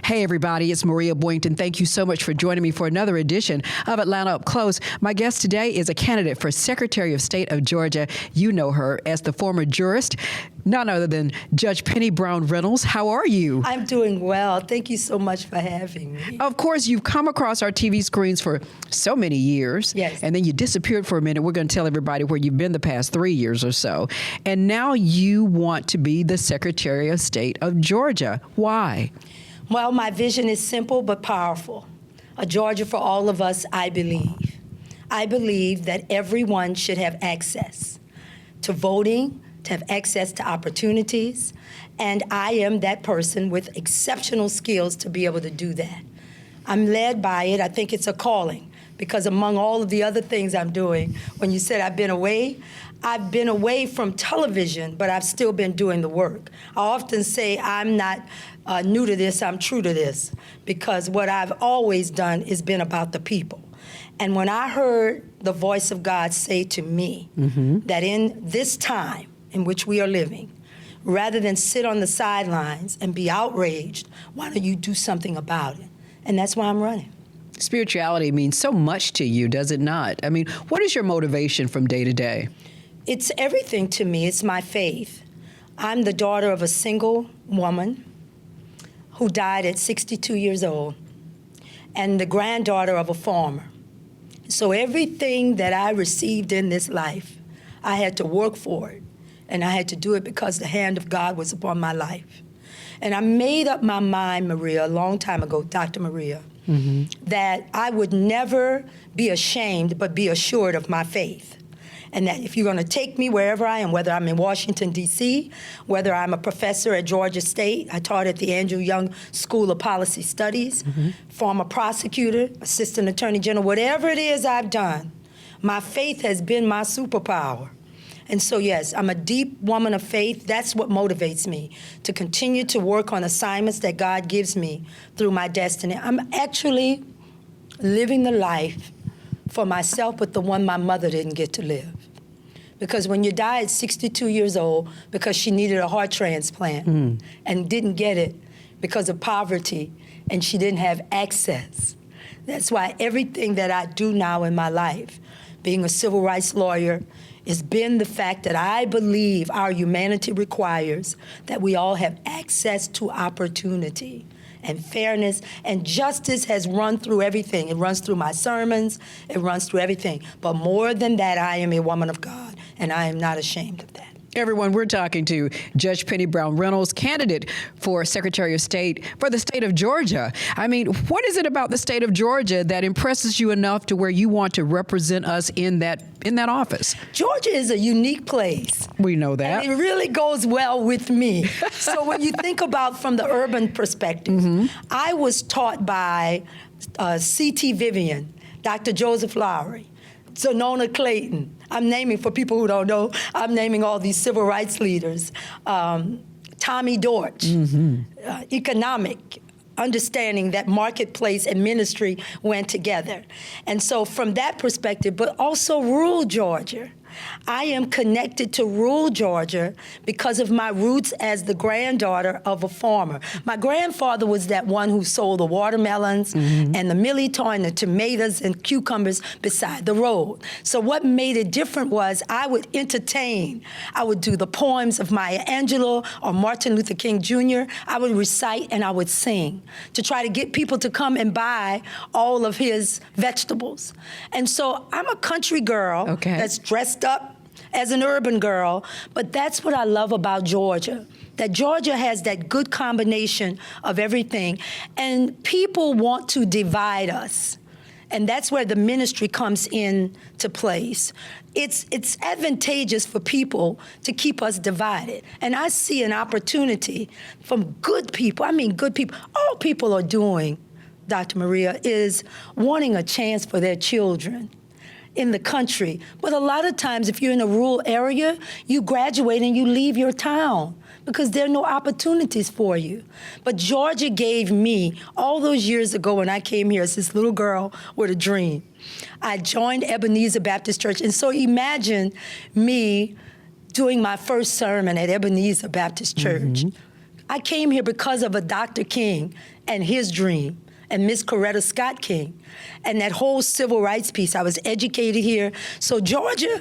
Hey, everybody, it's Maria Boynton. Thank you so much for joining me for another edition of Atlanta Up Close. My guest today is a candidate for Secretary of State of Georgia. You know her as the former jurist, none other than Judge Penny Brown Reynolds. How are you? I'm doing well. Thank you so much for having me. Of course, you've come across our TV screens for so many years. Yes. And then you disappeared for a minute. We're going to tell everybody where you've been the past 3 years or so. And now you want to be the Secretary of State of Georgia. Why? Well, my vision is simple but powerful. A Georgia for all of us, I believe. I believe that everyone should have access to voting, to have access to opportunities, and I am that person with exceptional skills to be able to do that. I'm led by it. I think it's a calling, because among all of the other things I'm doing, when you said I've been away from television, but I've still been doing the work. I often say I'm not new to this, I'm true to this, because what I've always done has been about the people. And when I heard the voice of God say to me that in this time in which we are living, rather than sit on the sidelines and be outraged, why don't you do something about it? And that's why I'm running. Spirituality means so much to you, does it not? I mean, what is your motivation from day to day? It's everything to me. It's my faith. I'm the daughter of a single woman who died at 62 years old and the granddaughter of a farmer. So everything that I received in this life, I had to work for it, and I had to do it because the hand of God was upon my life. And I made up my mind, Maria, a long time ago, Dr. Maria, that I would never be ashamed but be assured of my faith. And that if you're going to take me wherever I am, whether I'm in Washington, D.C., whether I'm a professor at Georgia State, I taught at the Andrew Young School of Policy Studies, former prosecutor, assistant attorney general, whatever it is I've done, my faith has been my superpower. And so, yes, I'm a deep woman of faith. That's what motivates me, to continue to work on assignments that God gives me through my destiny. I'm actually living the life for myself, but the one my mother didn't get to live. Because when you die at 62 years old because she needed a heart transplant and didn't get it because of poverty and she didn't have access, that's why everything that I do now in my life, being a civil rights lawyer, has been the fact that I believe our humanity requires that we all have access to opportunity. And fairness and justice has run through everything. It runs through my sermons. It runs through everything. But more than that, I am a woman of God, and I am not ashamed of that. Everyone, we're talking to Judge Penny Brown Reynolds, candidate for Secretary of State for the state of Georgia. I mean, what is it about the state of Georgia that impresses you enough to where you want to represent us in that office? Georgia is a unique place. We know that. And it really goes well with me. So when you think about from the urban perspective, I was taught by C.T. Vivian, Dr. Joseph Lowry, Sonona Clayton. I'm naming, for people who don't know, I'm naming all these civil rights leaders. Tommy Dortch, economic, understanding that marketplace and ministry went together. And so from that perspective, but also rural Georgia. I am connected to rural Georgia because of my roots as the granddaughter of a farmer. My grandfather was that one who sold the watermelons and the millitoe and the tomatoes and cucumbers beside the road. So what made it different was I would entertain. I would do the poems of Maya Angelou or Martin Luther King Jr. I would recite and I would sing to try to get people to come and buy all of his vegetables. And so I'm a country girl that's dressed up as an urban girl, but that's what I love about Georgia, that Georgia has that good combination of everything, and people want to divide us. And that's where the ministry comes into place. It's advantageous for people to keep us divided. And I see an opportunity from good people. I mean, good people. All people are doing, Dr. Maria, is wanting a chance for their children in the country. But a lot of times, if you're in a rural area, you graduate and you leave your town because there are no opportunities for you. But Georgia gave me, all those years ago when I came here as this little girl with a dream, I joined Ebenezer Baptist Church. And so imagine me doing my first sermon at Ebenezer Baptist Church. I came here because of a Dr. King and his dream, and Miss Coretta Scott King, and that whole civil rights piece. I was educated here. So Georgia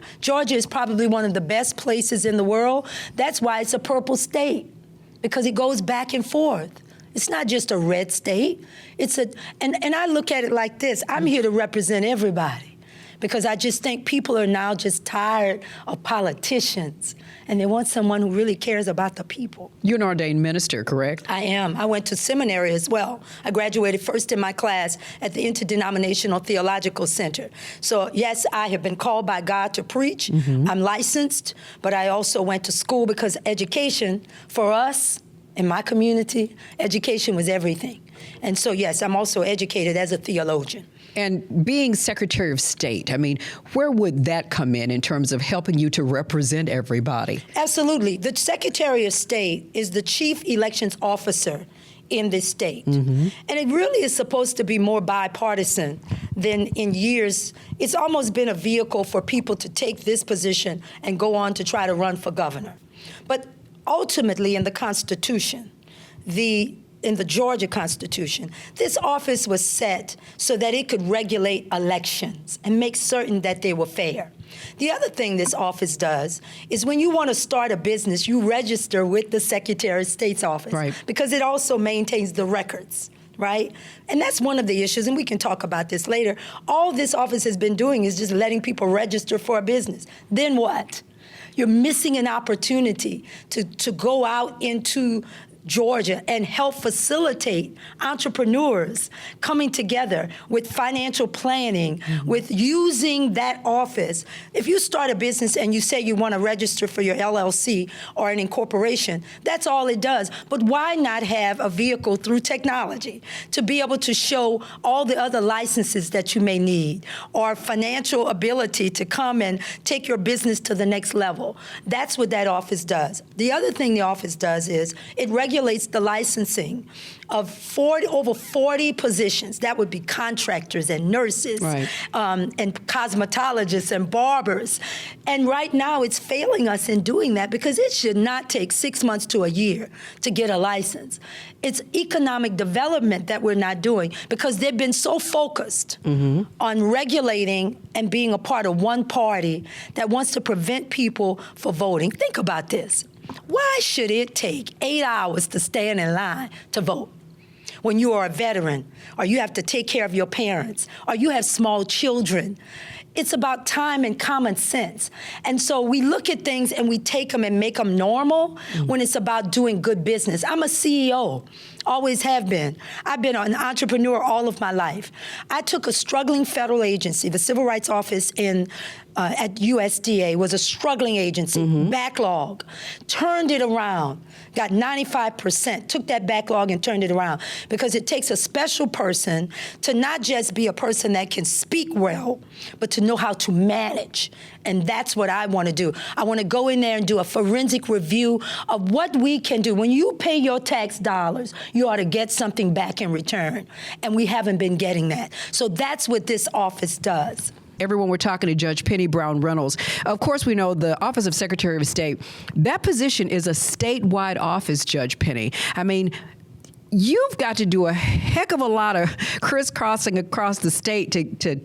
is probably one of the best places in the world. That's why it's a purple state, because it goes back and forth. It's not just a red state. And I look at it like this. I'm here to represent everybody, because I just think people are now just tired of politicians, and they want someone who really cares about the people. You're an ordained minister, correct? I am. I went to seminary as well. I graduated first in my class at the Interdenominational Theological Center. So yes, I have been called by God to preach. I'm licensed, but I also went to school, because education for us in my community, education was everything. And so yes, I'm also educated as a theologian. And being Secretary of State, I mean, where would that come in terms of helping you to represent everybody? Absolutely. The Secretary of State is the chief elections officer in this state. And it really is supposed to be more bipartisan than in years. It's almost been a vehicle for people to take this position and go on to try to run for governor. But ultimately, in the Constitution, in the Georgia Constitution, this office was set so that it could regulate elections and make certain that they were fair. The other thing this office does is when you want to start a business, you register with the Secretary of State's office, right, because it also maintains the records, right? And that's one of the issues, and we can talk about this later. All this office has been doing is just letting people register for a business. Then what? You're missing an opportunity to go out into Georgia and help facilitate entrepreneurs coming together with financial planning, with using that office. If you start a business and you say you want to register for your LLC or an incorporation, that's all it does. But why not have a vehicle through technology to be able to show all the other licenses that you may need, or financial ability to come and take your business to the next level? That's what that office does. The other thing the office does is it regulates the licensing of over 40 positions. That would be contractors and nurses, right, and cosmetologists and barbers. And right now it's failing us in doing that, because it should not take 6 months to a year to get a license. It's economic development that we're not doing, because they've been so focused on regulating and being a part of one party that wants to prevent people from voting. Think about this. Why should it take 8 hours to stand in line to vote when you are a veteran, or you have to take care of your parents, or you have small children? It's about time and common sense. And so we look at things and we take them and make them normal when it's about doing good business. I'm a CEO, always have been. I've been an entrepreneur all of my life. I took a struggling federal agency, the Civil Rights Office at USDA was a struggling agency, backlog, turned it around, got 95%, took that backlog and turned it around, because it takes a special person to not just be a person that can speak well, but to know how to manage. And that's what I want to do. I want to go in there and do a forensic review of what we can do. When you pay your tax dollars, you ought to get something back in return. And we haven't been getting that. So that's what this office does. Everyone, we're talking to Judge Penny Brown Reynolds. Of course, we know the Office of Secretary of State, that position is a statewide office, Judge Penny. I mean, you've got to do a heck of a lot of crisscrossing across the state to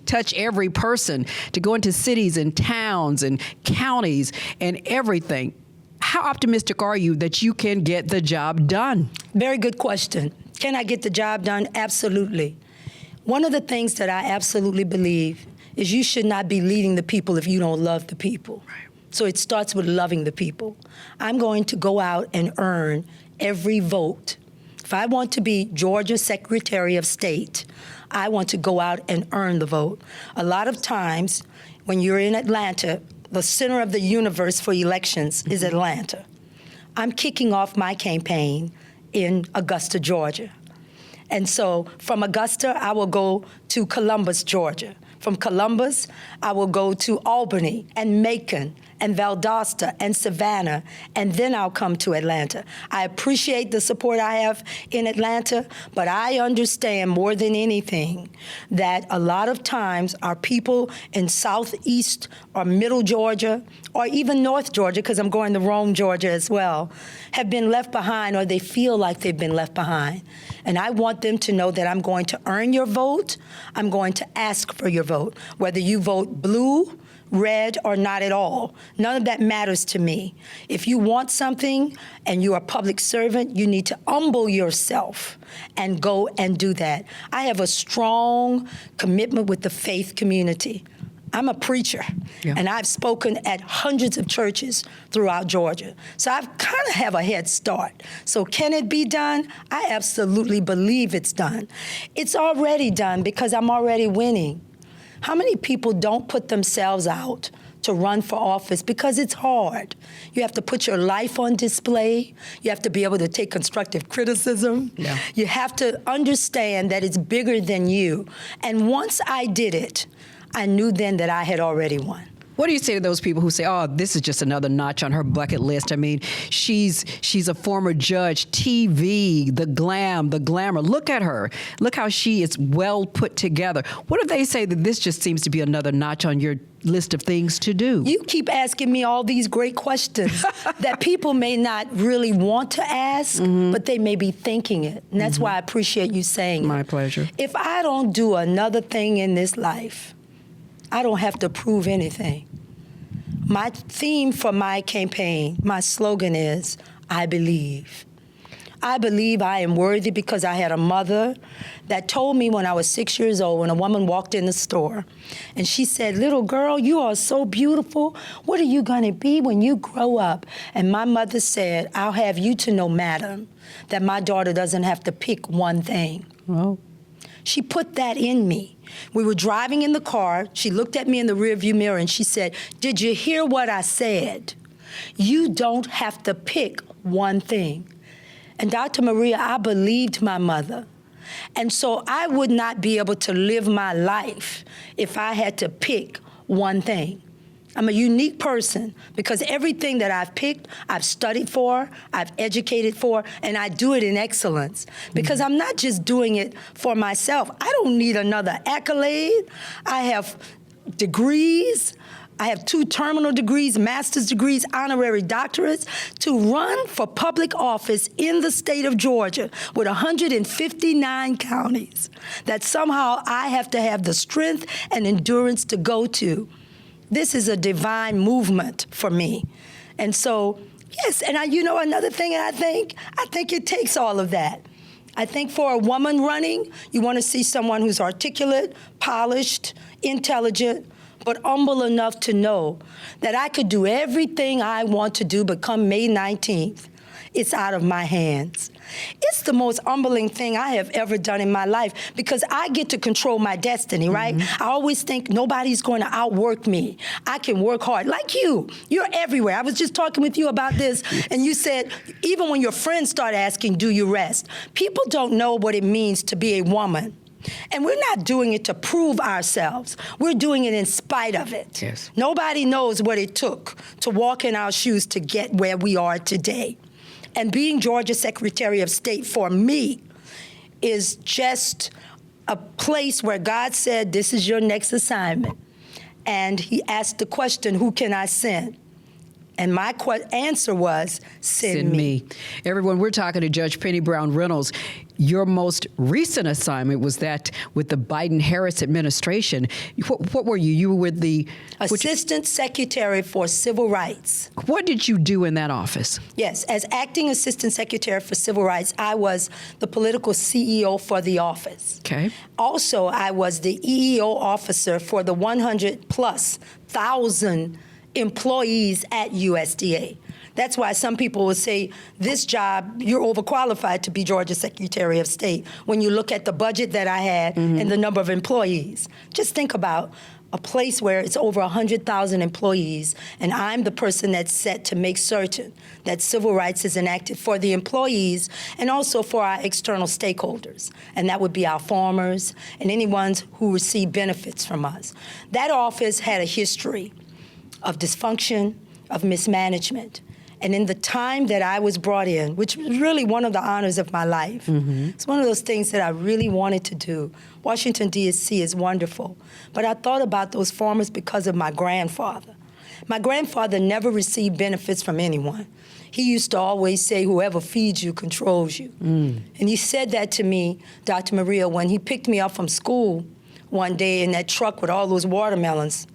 touch every person, to go into cities and towns and counties and everything. How optimistic are you that you can get the job done? Very good question. Can I get the job done? Absolutely. One of the things that I absolutely believe is you should not be leading the people if you don't love the people. Right. So it starts with loving the people. I'm going to go out and earn every vote. If I want to be Georgia Secretary of State, I want to go out and earn the vote. A lot of times when you're in Atlanta, the center of the universe for elections is Atlanta. I'm kicking off my campaign in Augusta, Georgia. And so from Augusta, I will go to Columbus, Georgia. From Columbus, I will go to Albany and Macon and Valdosta and Savannah, and then I'll come to Atlanta. I appreciate the support I have in Atlanta, but I understand more than anything that a lot of times our people in Southeast or Middle Georgia, or even North Georgia, because I'm going to Rome, Georgia as well, have been left behind, or they feel like they've been left behind. And I want them to know that I'm going to earn your vote. I'm going to ask for your vote, whether you vote blue, red, or not at all. None of that matters to me. If you want something and you're a public servant, you need to humble yourself and go and do that. I have a strong commitment with the faith community. I'm a preacher, and I've spoken at hundreds of churches throughout Georgia. So I kind of have a head start. So can it be done? I absolutely believe it's done. It's already done because I'm already winning. How many people don't put themselves out to run for office because it's hard? You have to put your life on display. You have to be able to take constructive criticism. Yeah. You have to understand that it's bigger than you. And once I did it, I knew then that I had already won. What do you say to those people who say, oh, this is just another notch on her bucket list? I mean, she's a former judge, TV, the glamour. Look at her. Look how she is well put together. What if they say that this just seems to be another notch on your list of things to do? You keep asking me all these great questions that people may not really want to ask, but they may be thinking it. And that's why I appreciate you saying it. My pleasure. If I don't do another thing in this life, I don't have to prove anything. My theme for my campaign, my slogan is, I believe. I believe I am worthy because I had a mother that told me when I was 6 years old, when a woman walked in the store, and she said, little girl, you are so beautiful. What are you going to be when you grow up? And my mother said, I'll have you to know, madam, that my daughter doesn't have to pick one thing. Well, she put that in me. We were driving in the car. She looked at me in the rearview mirror and she said, did you hear what I said? You don't have to pick one thing. And Dr. Maria, I believed my mother. And so I would not be able to live my life if I had to pick one thing. I'm a unique person because everything that I've picked, I've studied for, I've educated for, and I do it in excellence. Because I'm not just doing it for myself. I don't need another accolade. I have degrees. I have 2 terminal degrees, master's degrees, honorary doctorates, to run for public office in the state of Georgia with 159 counties that somehow I have to have the strength and endurance to go to. This is a divine movement for me. And so, yes, and another thing, I think it takes all of that. I think for a woman running, you want to see someone who's articulate, polished, intelligent, but humble enough to know that I could do everything I want to do, but come May 19th, it's out of my hands. It's the most humbling thing I have ever done in my life because I get to control my destiny, right? I always think nobody's going to outwork me. I can work hard. Like you. You're everywhere. I was just talking with you about this, and you said, even when your friends start asking, do you rest? People don't know what it means to be a woman. And we're not doing it to prove ourselves. We're doing it in spite of it. Yes. Nobody knows what it took to walk in our shoes to get where we are today. And being Georgia Secretary of State for me is just a place where God said, this is your next assignment. And he asked the question, who can I send? And my answer was, send me. Everyone, we're talking to Judge Penny Brown Reynolds. Your most recent assignment was that with the Biden-Harris administration. What were you? You were with the Assistant Secretary for Civil Rights. What did you do in that office? Yes, as Acting Assistant Secretary for Civil Rights, I was the political CEO for the office. Okay. Also, I was the EEO officer for the 100,000+ employees at USDA. That's why some people will say, this job, you're overqualified to be Georgia Secretary of State when you look at the budget that I had and the number of employees. Just think about a place where it's over 100,000 employees, and I'm the person that's set to make certain that civil rights is enacted for the employees and also for our external stakeholders, and that would be our farmers and anyone who receive benefits from us. That office had a history of dysfunction, of mismanagement. And in the time that I was brought in, which was really one of the honors of my life, it's one of those things that I really wanted to do. Washington, D.C. is wonderful. But I thought about those farmers because of my grandfather. My grandfather never received benefits from anyone. He used to always say, whoever feeds you controls you. And he said that to me, Dr. Maria, when he picked me up from school one day in that truck with all those watermelons.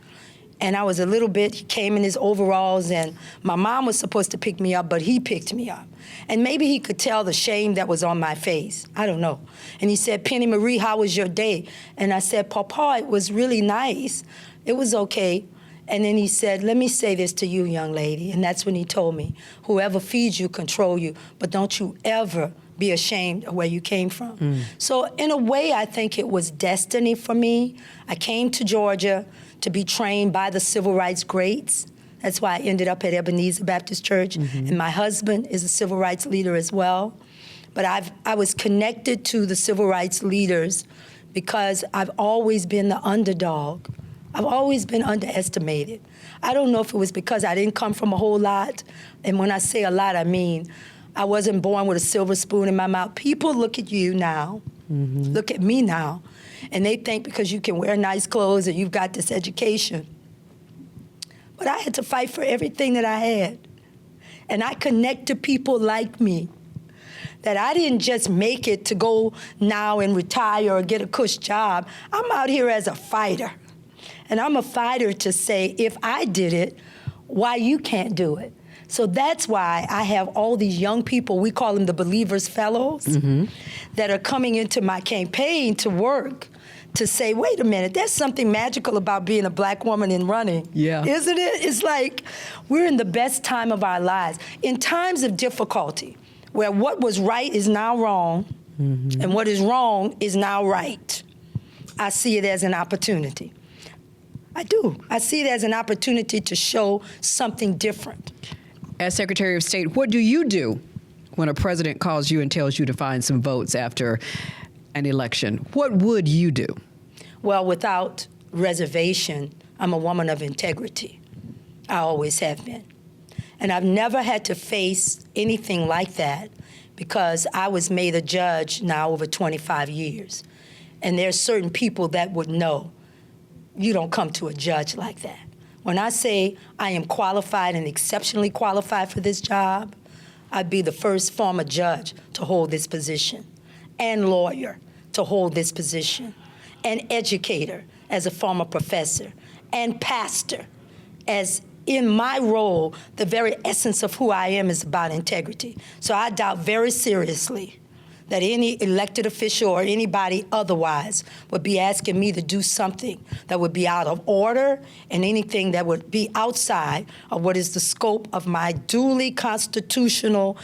And I was a little bit, he came in his overalls, and my mom was supposed to pick me up, but he picked me up. And maybe he could tell the shame that was on my face. I don't know. And he said, Penny Marie, how was your day? And I said, Papa, it was really nice. It was okay. And then he said, let me say this to you, young lady. And that's when he told me, whoever feeds you, control you, but don't you ever be ashamed of where you came from. So in a way, I think it was destiny for me. I came to Georgia to be trained by the civil rights greats. That's why I ended up at Ebenezer Baptist Church. And my husband is a civil rights leader as well. But I was connected to the civil rights leaders because I've always been the underdog. I've always been underestimated. I don't know if it was because I didn't come from a whole lot. And when I say a lot, I mean I wasn't born with a silver spoon in my mouth. People look at you now, look at me now, and they think because you can wear nice clothes and you've got this education. But I had to fight for everything that I had. And I connect to people like me, that I didn't just make it to go now and retire or get a cush job. I'm out here as a fighter. And I'm a fighter to say, if I did it, why you can't do it? So that's why I have all these young people, we call them the Believers Fellows, that are coming into my campaign to work to say, wait a minute, there's something magical about being a black woman and running. Yeah. Isn't it? It's like we're in the best time of our lives. In times of difficulty, where what was right is now wrong, and what is wrong is now right, I see it as an opportunity. I do. I see it as an opportunity to show something different. As Secretary of State, what do you do when a president calls you and tells you to find some votes after an election? What would you do? Well, without reservation, I'm a woman of integrity. I always have been. And I've never had to face anything like that because I was made a judge now over 25 years. And there's certain people that would know you don't come to a judge like that. When I say I am qualified and exceptionally qualified for this job, I'd be the first former judge to hold this position, and lawyer to hold this position, and educator as a former professor, and pastor. As in my role, the very essence of who I am is about integrity. So I doubt very seriously that any elected official or anybody otherwise would be asking me to do something that would be out of order and anything that would be outside of what is the scope of my duly constitutional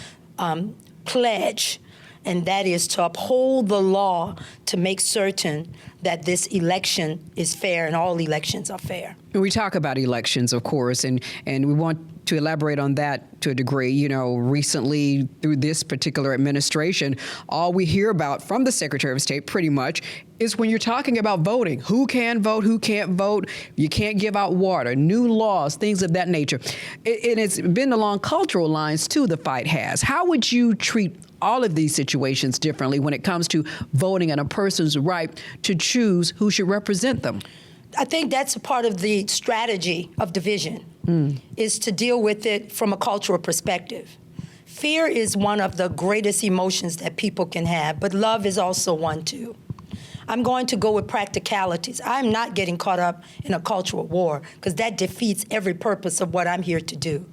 pledge, and that is to uphold the law to make certain that this election is fair and all elections are fair. We talk about elections, of course, and we want to elaborate on that to a degree. You know, recently through this particular administration, all we hear about from the Secretary of State pretty much is when you're talking about voting, who can vote, who can't vote, you can't give out water, new laws, things of that nature. And it's been along cultural lines too, the fight has. How would you treat all of these situations differently when it comes to voting and a person's right to choose who should represent them? I think that's a part of the strategy of division, is to deal with it from a cultural perspective. Fear is one of the greatest emotions that people can have, but love is also one too. I'm going to go with practicalities. I'm not getting caught up in a cultural war because that defeats every purpose of what I'm here to do.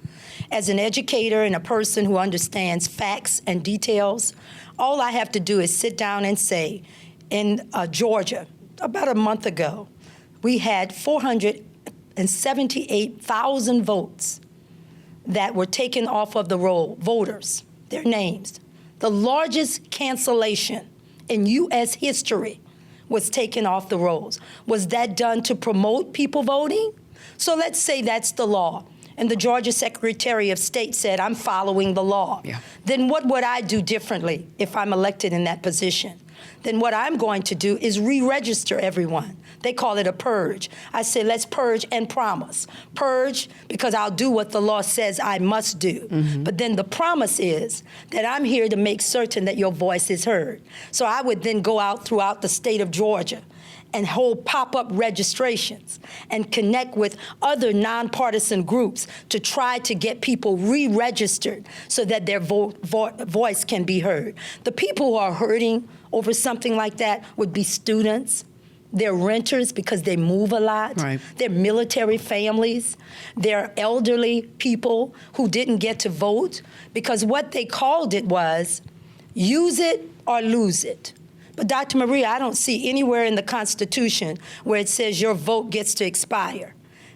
As an educator and a person who understands facts and details, all I have to do is sit down and say, in Georgia, about a month ago, we had 478,000 votes that were taken off of the roll, voters, their names. The largest cancellation in U.S. history was taken off the rolls. Was that done to promote people voting? So let's say that's the law. And the Georgia Secretary of State said, I'm following the law. Yeah. Then what would I do differently if I'm elected in that position? then what I'm going to do is re-register everyone. They call it a purge. I say, let's purge and promise. Purge because I'll do what the law says I must do. But then the promise is that I'm here to make certain that your voice is heard. So I would then go out throughout the state of Georgia and hold pop-up registrations and connect with other nonpartisan groups to try to get people re-registered so that their voice can be heard. The people who are hurting over something like that would be students. They're renters because they move a lot. Right. They're military families. They're elderly people who didn't get to vote because what they called it was use it or lose it. But Dr. Maria, I don't see anywhere in the Constitution where it says your vote gets to expire.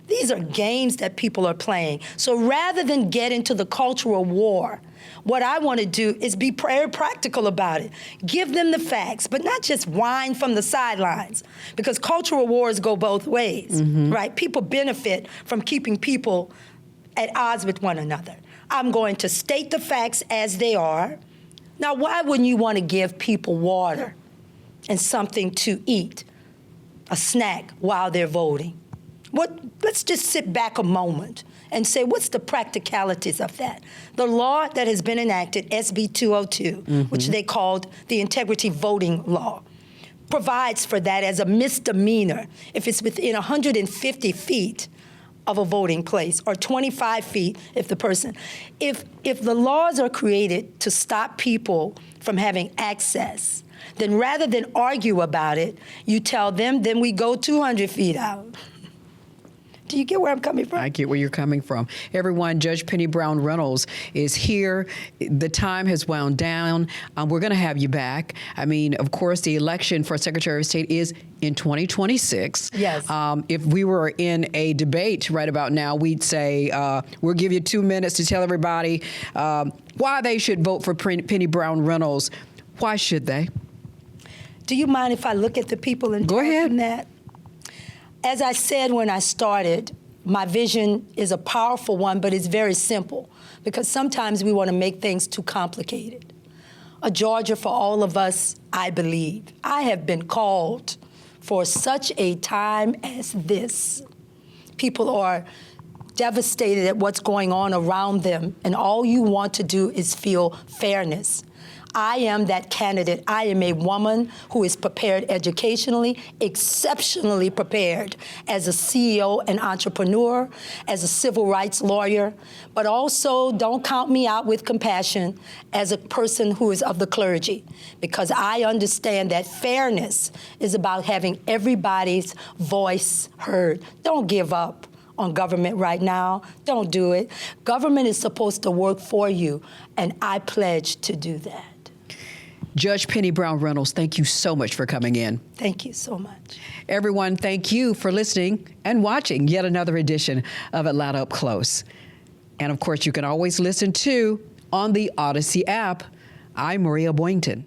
These are games that people are playing. So rather than get into the cultural war, what I want to do is be very practical about it. Give them the facts, but not just whine from the sidelines, because cultural wars go both ways, right? People benefit from keeping people at odds with one another. I'm going to state the facts as they are. Now, why wouldn't you want to give people water and something to eat, a snack, while they're voting? Let's just sit back a moment and say, what's the practicalities of that? The law that has been enacted, SB 202, which they called the Integrity Voting Law, provides for that as a misdemeanor if it's within 150 feet of a voting place, or 25 feet if the person. If the laws are created to stop people from having access, then rather than argue about it, you tell them, then we go 200 feet out. Do you get where I'm coming from? I get where you're coming from. Everyone, Judge Penny Brown Reynolds is here. The time has wound down. We're going to have you back. I mean, of course, the election for Secretary of State is in 2026. Yes. If we were in a debate right about now, we'd say, we'll give you 2 minutes to tell everybody why they should vote for Penny Brown Reynolds. Why should they? Do you mind if I look at the people and go ahead? From that? As I said when I started, my vision is a powerful one, but it's very simple, because sometimes we want to make things too complicated. A Georgia for all of us, I believe. I have been called for such a time as this. People are devastated at what's going on around them, and all you want to do is feel fairness. I am that candidate. I am a woman who is prepared educationally, exceptionally prepared as a CEO and entrepreneur, as a civil rights lawyer, but also don't count me out with compassion as a person who is of the clergy, because I understand that fairness is about having everybody's voice heard. Don't give up on government right now. Don't do it. Government is supposed to work for you, and I pledge to do that. Judge Penny Brown Reynolds, thank you so much for coming in. Thank you so much. Everyone, thank you for listening and watching yet another edition of Atlanta Up Close. And of course, you can always listen to on the Odyssey app. I'm Maria Boynton.